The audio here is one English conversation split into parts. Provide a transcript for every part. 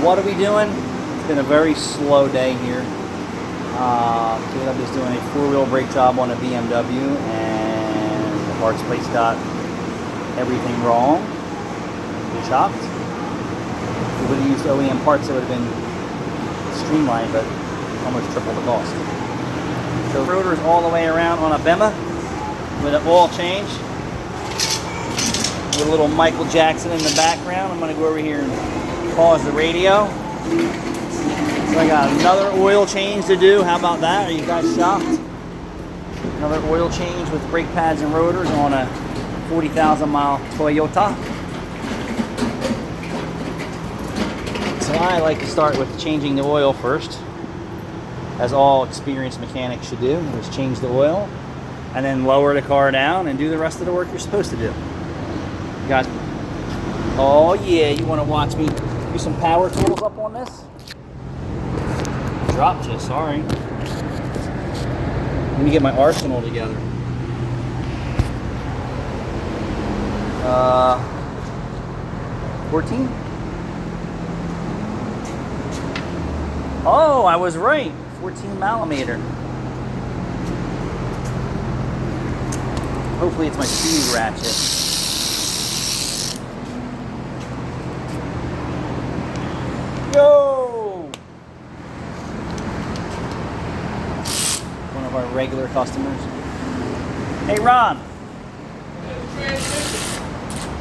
What are we doing? It's been a very slow day here. Caleb is doing a 4-wheel brake job on a BMW, and the parts place got everything wrong. You're shocked. If we would have used OEM parts, it would have been streamlined, but almost triple the cost. So rotors all the way around on a Bema with an oil change. With a little Michael Jackson in the background. I'm going to go over here and pause the radio. So I got another oil change to do. How about that? Are you guys shocked? Another oil change with brake pads and rotors on a 40,000 mile Toyota. So I like to start with changing the oil first, as all experienced mechanics should do. Is change the oil and then lower the car down and do the rest of the work you're supposed to do. You guys, oh yeah, you want to watch me do some power tools up on this? Dropped you, sorry. Let me get my arsenal together. 14? Oh, I was right. 14 millimeter. Hopefully it's my speed ratchet. Yo! One of our regular customers. Hey Ron.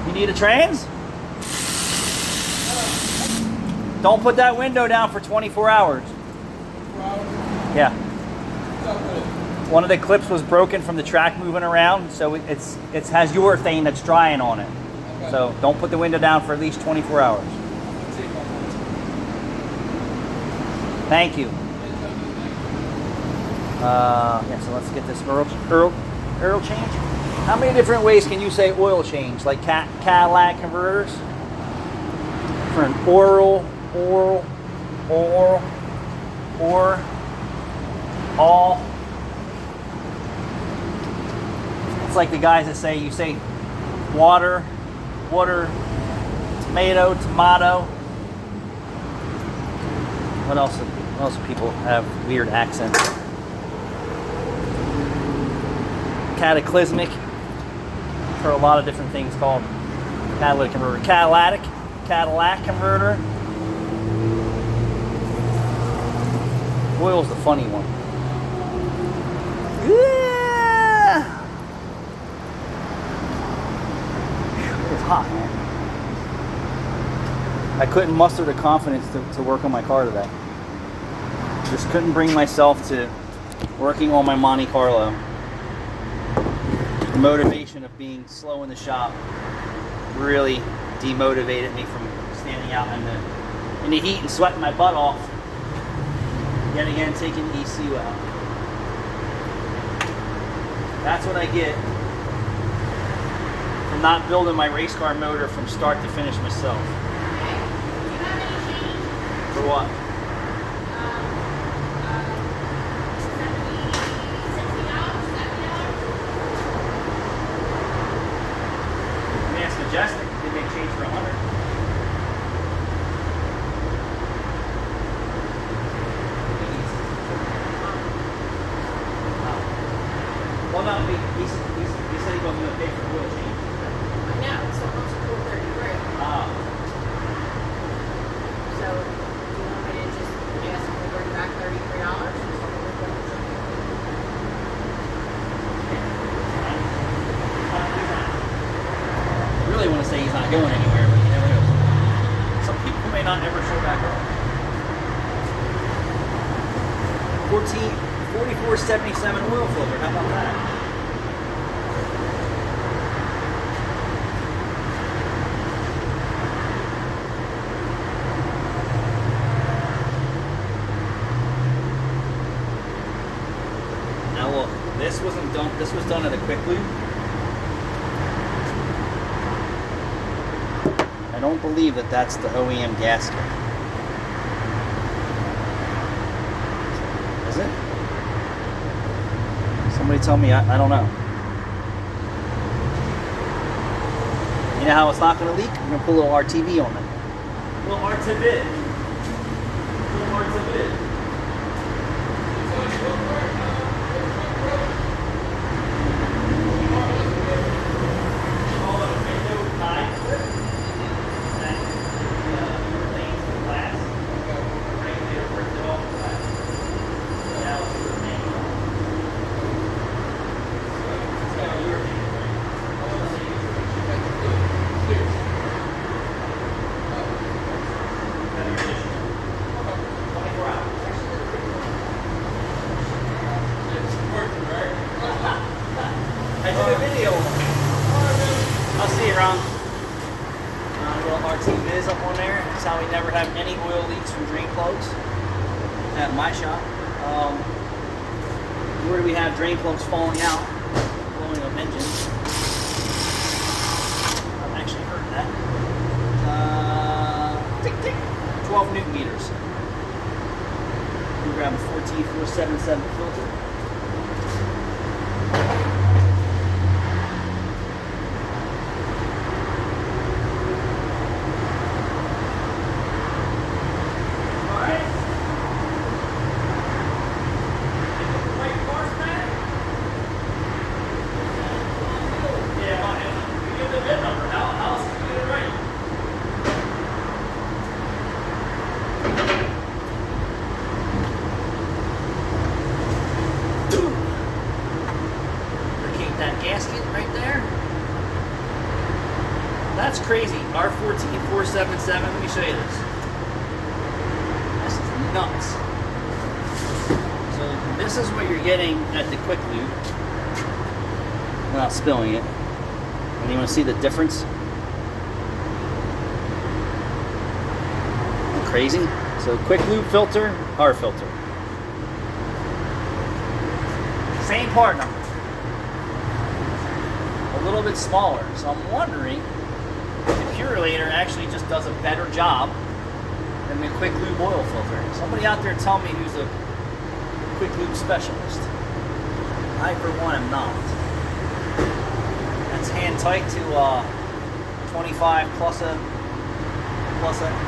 You need a trans? Don't put that window down for 24 hours. 24 hours? Yeah. One of the clips was broken from the track moving around, so it has urethane that's drying on it. Okay. So don't put the window down for at least 24 hours. Thank you. Yeah, so let's get this oil change. How many different ways can you say oil change? Like Cadillac converters? For an oral, all. It's like the guys that say, you say water, tomato. What else do people have weird accents? Cataclysmic. For a lot of different things called catalytic converter. Cadillac converter. Oil's the funny one. Yeah. It's hot, man. I couldn't muster the confidence to work on my car today. Just couldn't bring myself to working on my Monte Carlo. The motivation of being slow in the shop really demotivated me from standing out in the heat and sweating my butt off. Yet again, taking the ECU out. That's what I get from not building my race car motor from start to finish myself. For what? Majestic, they make change for 100. Well, no, he said he wasn't going to pay for oil change. I know, so almost $433. Ah. So, do you want me to just ask him to bring back $33? I really want to say he's not going anywhere, but you never know. Some people may not ever show back up. 4477 oil filter, how about that? Now look, this was done at a quick lube. I don't believe that that's the OEM gasket. Is it? Somebody tell me, I don't know. You know how it's not going to leak? I'm going to put a little RTV on it. A little RTV. parts of it. I did a video. I'll see you around. A little RT Viz up on there. That's how we never have any oil leaks from drain plugs at my shop. Where do we have drain plugs falling out, blowing up engines? I've actually heard that. Tick tick. 12 newton meters. We grab a 14477 filter. Gasket right there. That's crazy. R14477. Let me show you this. This is nuts. So this is what you're getting at the quick lube without spilling it. And you want to see the difference? Crazy. So quick lube filter, R filter. Same part number. A little bit smaller, so I'm wondering if the Purelator actually just does a better job than the quick lube oil filter. Somebody out there tell me who's a quick lube specialist. I, for one, am not. That's hand tight to 25 plus a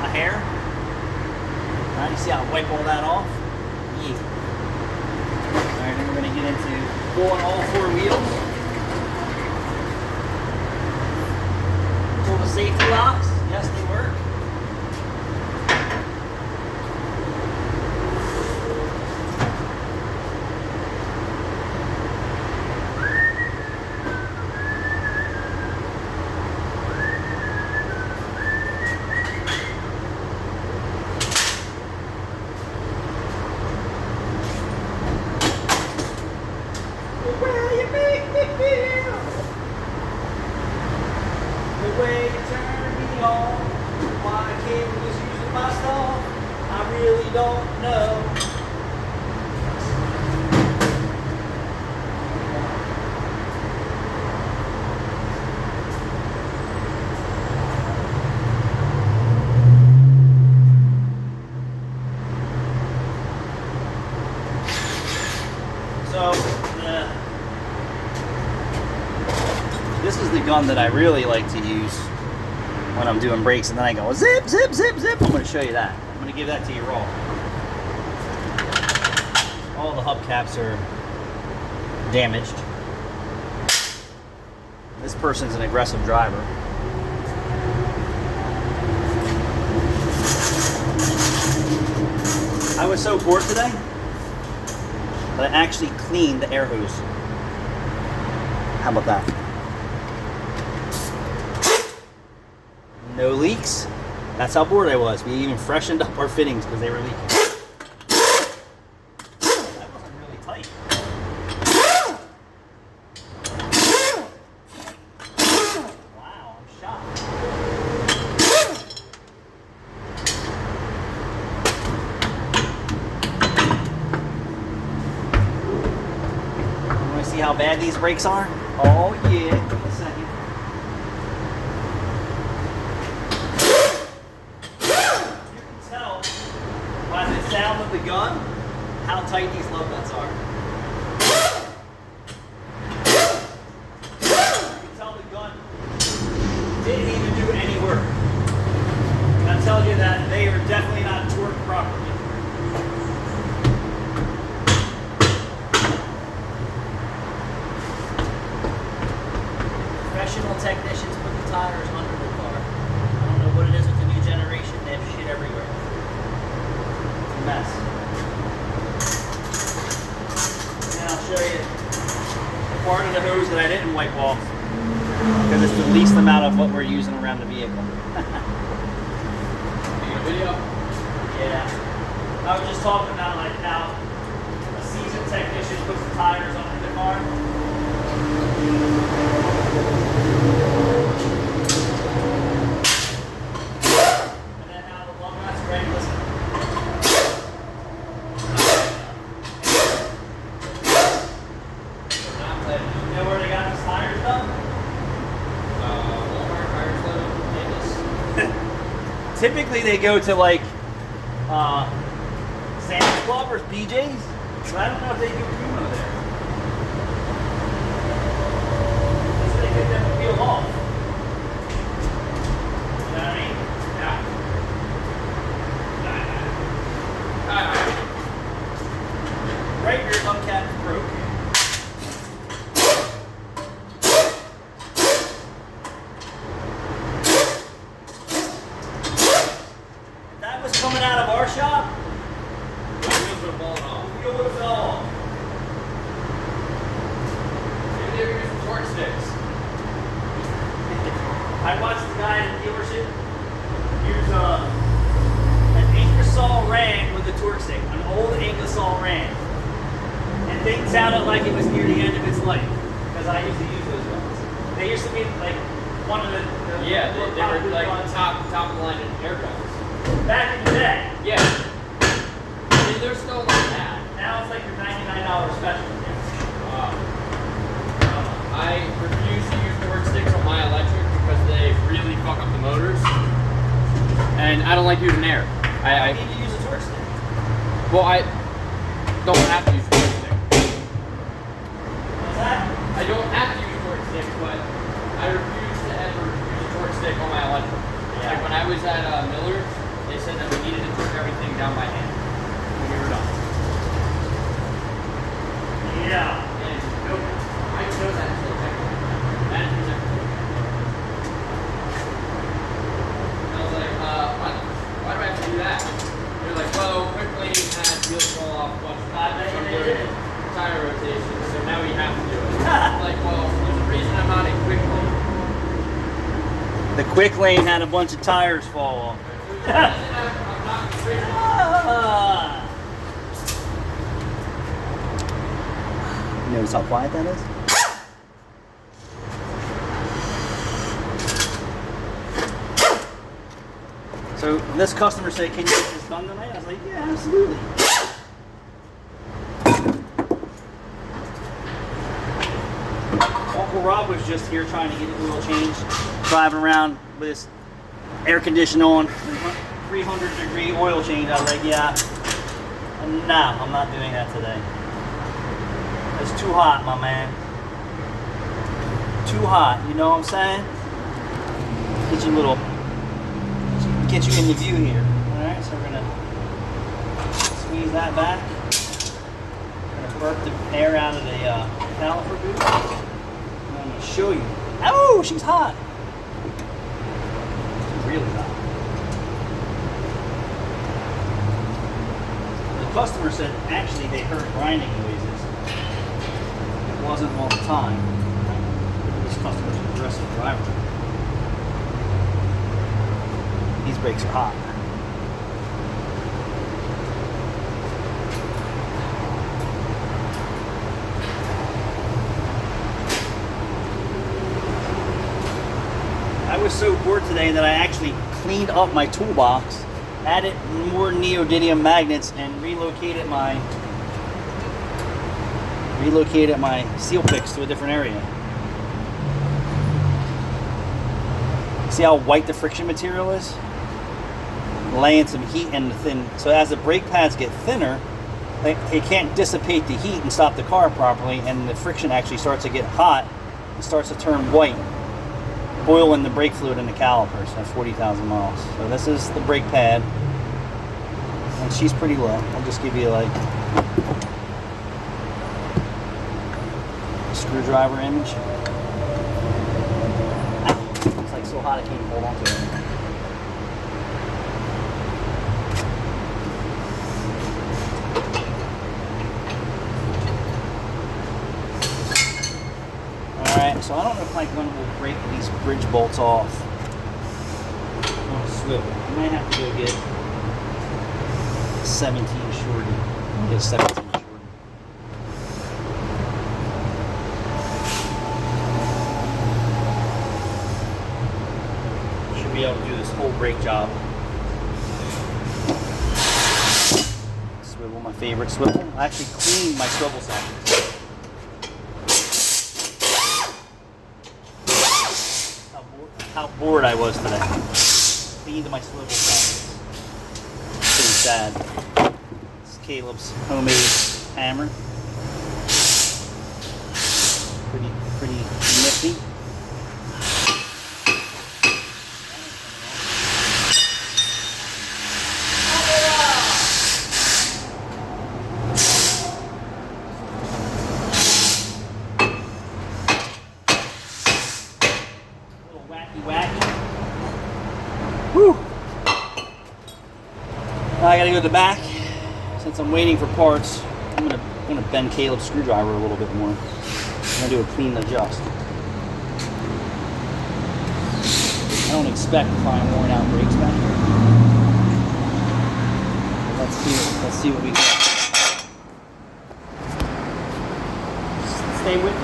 hair. Now you see how I wipe all that off? Yeah. Alright, then we're going to get into pulling all four wheels. Pull the safety locks. Yes, they work. The way you turn me on, why I can't was using my stuff, I really don't know. So, this is the gun that I really like to use when I'm doing brakes, and then I go zip, zip, zip, zip. I'm going to show you that. I'm going to give that to you raw. All the hubcaps are damaged. This person's an aggressive driver. I was so bored today that I actually cleaned the air hose. How about that? No leaks. That's how bored I was. We even freshened up our fittings because they were leaking. That wasn't really tight. Wow, I'm shocked. You want to see how bad these brakes are? Oh yeah. Give me a second. By the sound of the gun, how tight these lug nuts are. You can tell the gun didn't even do any work. That tells you that they are definitely not torqued properly. wipe off because it's the least amount of what we're using around the vehicle. Video? Yeah. I was just talking about like how a seasoned technician puts the tires under the car. And then how the lug nuts ready, listen. You know where they got these tires done? Walmart tire club. Typically they go to like Sam's Club or BJ's, so I don't know if they do Puma there. So they get them to peel off. You know what I mean? Yeah. Right rear hubcap is broke. If that was coming out of our shop, The wheels would have fallen off. we would have fell off. Maybe they were using torque sticks. I watched the guy in the dealership use an Ingersoll Ram with a torque stick, an old Ingersoll Ram. And things sounded like it was near the end of its life, because I used to use those ones. They used to be like one of the Yeah, more they were popular like ones top of the line in air guns. back in the day. Yeah. I mean, they're still like that. Now it's like your $99 special. I refuse to use torque sticks on my electric because they really fuck up the motors. And I don't like using air. I need to use a torque stick. Well, I don't have to use a torque stick. What's that? I don't have to use a torque stick, but I refuse to ever use a torque stick on my electric. Yeah. Like when I was at Miller's, they said that we needed to torque everything down by hand when we were done. Yeah. And nope, I know that until technically. That is everything. I was like, why do I have to do that? They're like, well, quickly had wheels fall off a bunch of times from doing tire rotations, so now we have to do it. I'm like, well, there's a reason I'm not in quickly. The quick lane had a bunch of tires fall off. There's a reason I'm not quickly. You notice how quiet that is? So this customer said, "Can you get this done tonight?" I was like, "Yeah, absolutely." Uncle Rob was just here trying to get an oil change, driving around with his air conditioner on, 300-degree oil change. I was like, "Yeah, no, I'm not doing that today. It's too hot, my man. Too hot, you know what I'm saying? Get you in the view here. Alright, so we're gonna squeeze that back. We're gonna burp the air out of the caliper boot. And I'm gonna show you. Oh, she's hot. She's really hot. The customer said actually they heard grinding noises. It wasn't all the time. This customer's an aggressive driver. These brakes are hot. I was so bored today that I actually cleaned up my toolbox, added more neodymium magnets, and relocated my seal picks to a different area. See how white the friction material is? Laying some heat in the thin. So as the brake pads get thinner, it can't dissipate the heat and stop the car properly, and the friction actually starts to get hot and starts to turn white, boiling the brake fluid in the calipers at 40,000 miles. So this is the brake pad, and she's pretty low. I'll just give you like a screwdriver image. It's like so hot I can't hold on to it. Alright, so I don't know if my gun will break these bridge bolts off on a swivel. I might have to go get 17 shorty. Get 17 shorty. Should be able to do this whole brake job. Swivel, my favorite swivel. I actually cleaned my swivel sockets. How bored I was today. Cleaned my swivel sockets. Pretty sad. It's Caleb's homemade hammer. Pretty nifty. Whew. Now I gotta go to the back. Since I'm waiting for parts, I'm gonna bend Caleb's screwdriver a little bit more. I'm gonna do a clean adjust. I don't expect to find worn out brakes back here. Let's see what we got. Stay with me.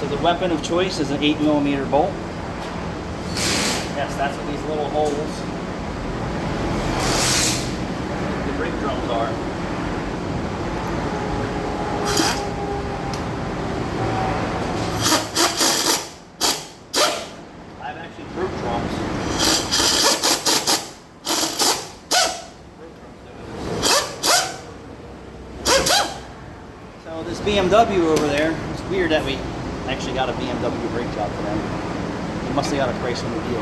The weapon of choice is an 8mm bolt. Yes, that's what these little holes, the brake drums are. I've actually broke drums. So this BMW over there, it's weird that we actually got a BMW brake job for them. They must have got a price on the deal.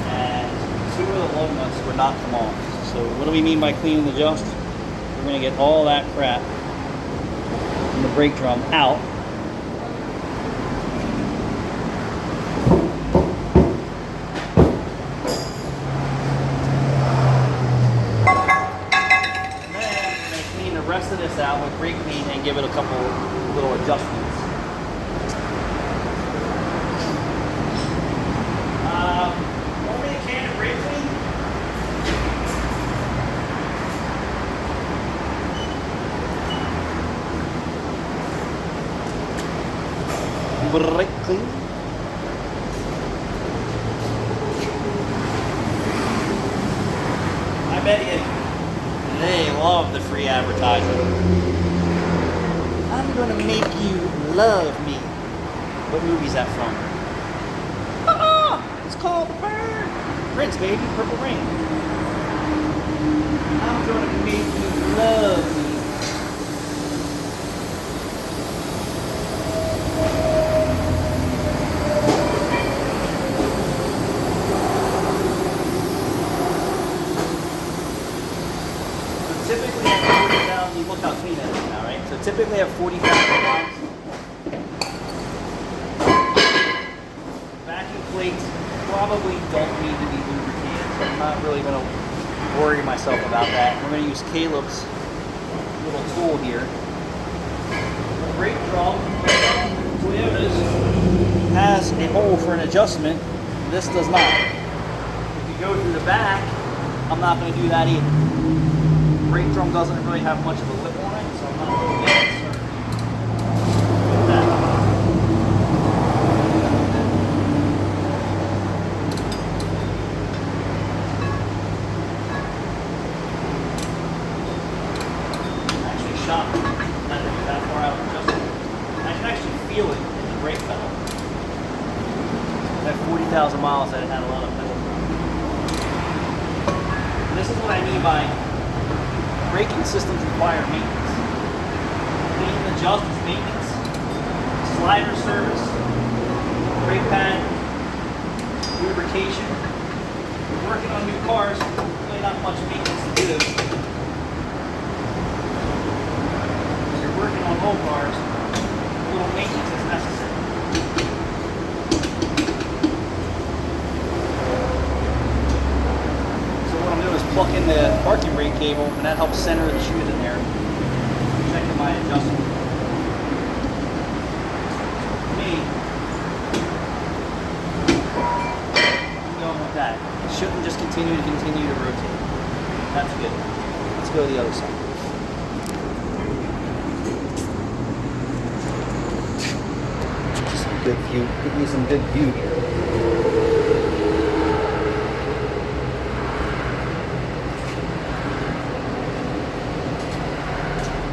And 2 of the lug nuts would not come off. So what do we mean by clean and adjust? We're going to get all that crap from the brake drum out. And then we're going to clean the rest of this out with brake clean and give it a couple little adjustments. Only a can of brake clean. Brake clean. I bet you they love the free advertising. I'm gonna make you love me. What movie's that from? It's called The Bird. Prince, baby, Purple Rain. I'm gonna make you love me. So typically at 40,000, you look how clean that is now, right? So typically at 40,000 miles, vacuum plates probably don't need to be lubricated, so I'm not really going to worry myself about that. We're going to use Caleb's little tool here. The brake drum, Toyota's, has a hole for an adjustment. This does not. If you go through the back, I'm not going to do that either. The brake drum doesn't really have much of a lip on it, so I'm not going to get it started. Look at that. Shop that far out adjustment. I can actually feel it in the brake pedal. At 40,000 miles, I had a lot of pedal. This is what I mean by braking systems require maintenance. Clean and adjust is maintenance. Slider service, brake pad, lubrication. We're working on new cars, really not much maintenance to do. If you're working on old cars, a little maintenance is necessary. So what I'm doing is plug in the parking brake cable, and that helps center the shoes in there. Checking my adjustment. That. It shouldn't just continue to rotate. That's good. Let's go to the other side. Some good view. Give me some good view here.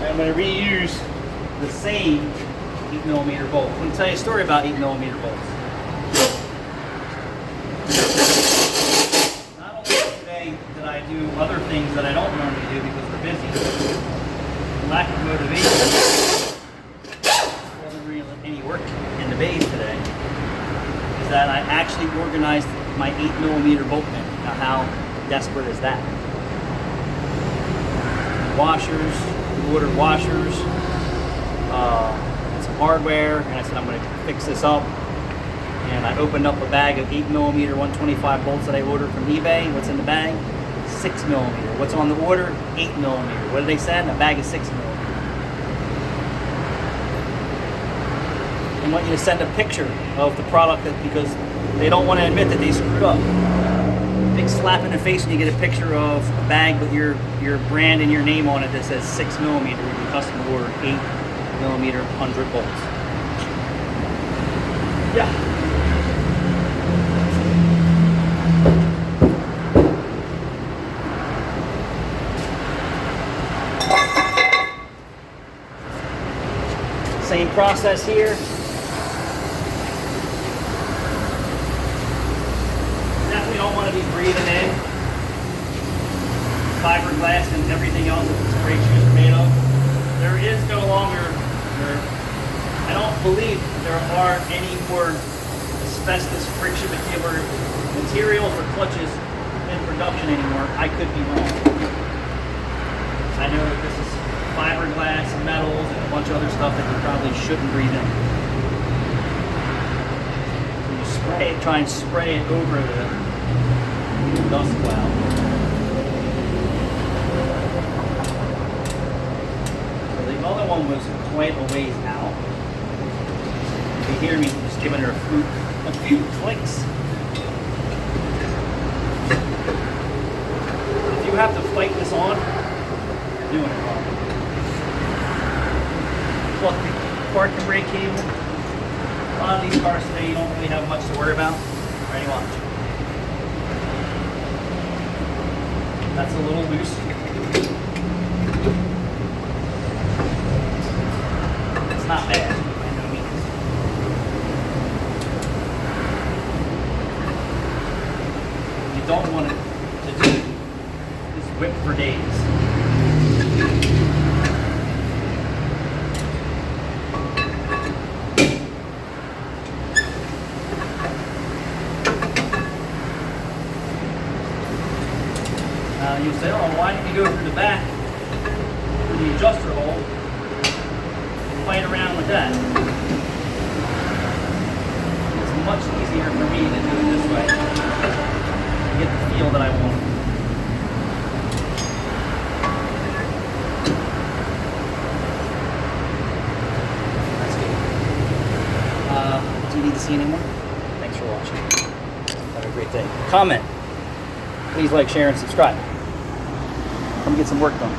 I'm going to reuse the same 8mm bolt. I'm going to tell you a story about 8mm bolts. I do other things that I don't normally do because we're busy. Lack of motivation. Wasn't really any work in the bays today. Is that I actually organized my 8mm bolt bin. Now how desperate is that? Washers, we ordered washers, and some hardware, and I said I'm going to fix this up. And I opened up a bag of 8mm 125 bolts that I ordered from eBay. What's in the bag? 6mm. What's on the order? 8mm. What did they send? A bag of 6mm. They want you to send a picture of the product because they don't want to admit that they screwed up. Big slap in the face when you get a picture of a bag with your brand and your name on it that says 6mm when your customer ordered 8mm 100 bolts. Yeah. Same process here. Definitely don't want to be breathing in fiberglass and everything else that these brake shoes are made of. There is no longer, I don't believe there are any more asbestos friction material for clutches in production anymore. I could be wrong. I know that this is fiberglass and metals and a bunch of other stuff that you probably shouldn't breathe in. So you spray it, try and spray it over the dust cloud. So the other one was quite a ways out. You can hear me just giving her a few clicks. If you have to fight this on, you're doing it wrong. Plug the parking brake cable. A lot of these cars today, you don't really have much to worry about. Ready, watch. That's a little loose. It's not bad, by no means. What you don't want it to do is whip for days. You'll say, oh, why didn't you go through the back through the adjuster hole and fight around with that? It's much easier for me to do it this way to get the feel that I want. That's good. Do you need to see anymore? Thanks for watching. Have a great day. Comment. Please like, share, and subscribe. Come get some work done.